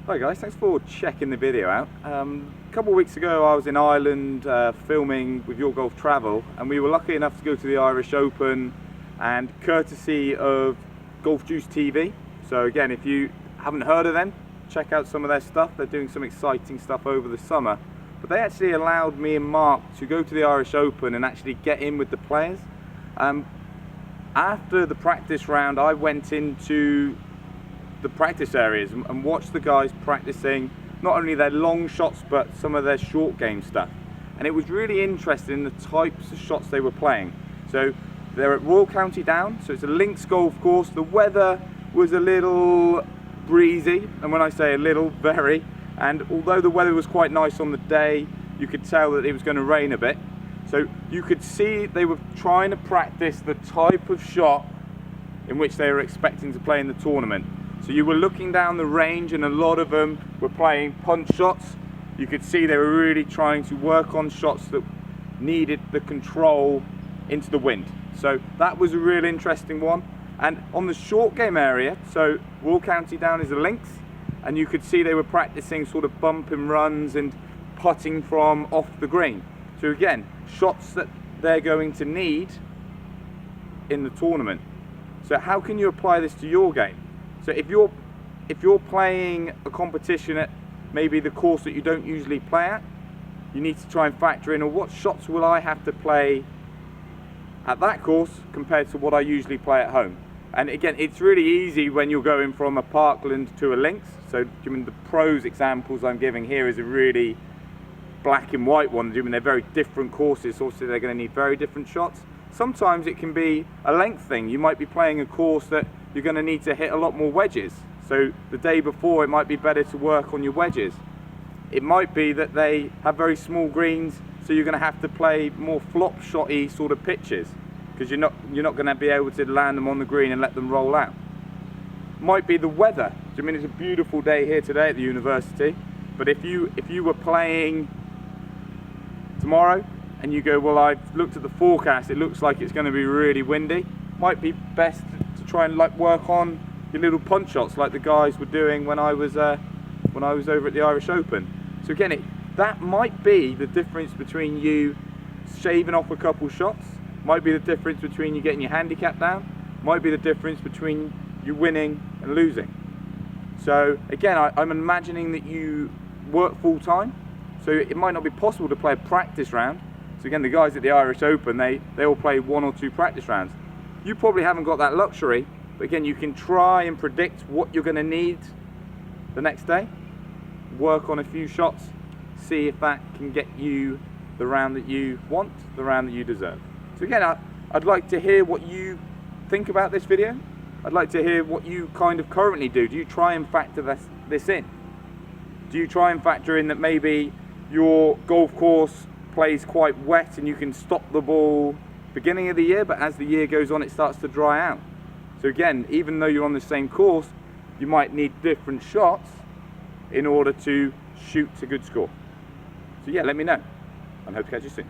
Hi guys, thanks for checking the video out. A couple of weeks ago I was in Ireland filming with Your Golf Travel, and we were lucky enough to go to the Irish Open, and courtesy of Golf Juice TV. So again, if you haven't heard of them, check out some of their stuff. They're doing some exciting stuff over the summer. But they actually allowed me and Mark to go to the Irish Open and actually get in with the players. After the practice round, I went into the practice areas and watched the guys practicing not only their long shots but some of their short game stuff, and it was really interesting the types of shots they were playing. So they're at Royal County Down, so it's a links golf course. The weather was a little breezy, and when I say a little, very, and although the weather was quite nice on the day, you could tell that it was going to rain a bit. So you could see they were trying to practice the type of shot in which they were expecting to play in the tournament. So you were looking down the range and a lot of them were playing punch shots. You could see they were really trying to work on shots that needed the control into the wind. So that was a real interesting one. And on the short game area, so Royal County Down is a links, and you could see they were practicing sort of bump and runs and putting from off the green. So again, shots that they're going to need in the tournament. So how can you apply this to your game? So if you're playing a competition at maybe the course that you don't usually play at, you need to try and factor in, or what shots will I have to play at that course compared to what I usually play at home. And again, it's really easy when you're going from a parkland to a links. So I mean, the pros examples I'm giving here is a really black and white one. I mean, they're very different courses, so obviously they're going to need very different shots. Sometimes it can be a length thing. You might be playing a course that you're going to need to hit a lot more wedges. So the day before, it might be better to work on your wedges. It might be that they have very small greens, so you're going to have to play more flop shotty sort of pitches, because you're not going to be able to land them on the green and let them roll out. Might be the weather. I mean, it's a beautiful day here today at the university, but if you were playing tomorrow and you go, well, I've looked at the forecast, it looks like it's going to be really windy, might be best to try and work on your little punch shots like the guys were doing when I was over at the Irish Open. So again, that might be the difference between you shaving off a couple shots, might be the difference between you getting your handicap down, might be the difference between you winning and losing. So again, I'm imagining that you work full time, so it might not be possible to play a practice round. So again, the guys at the Irish Open, they all play 1 or 2 practice rounds. You probably haven't got that luxury, but again, you can try and predict what you're going to need the next day, work on a few shots, see if that can get you the round that you want, the round that you deserve. So again, I'd like to hear what you think about this video. I'd like to hear what you kind of currently do. Do you try and factor this in? Do you try and factor in that maybe your golf course plays quite wet and you can stop the ball beginning of the year, but as the year goes on it starts to dry out? So again, even though you're on the same course, you might need different shots in order to shoot a good score. So yeah, let me know, and hope to catch you soon.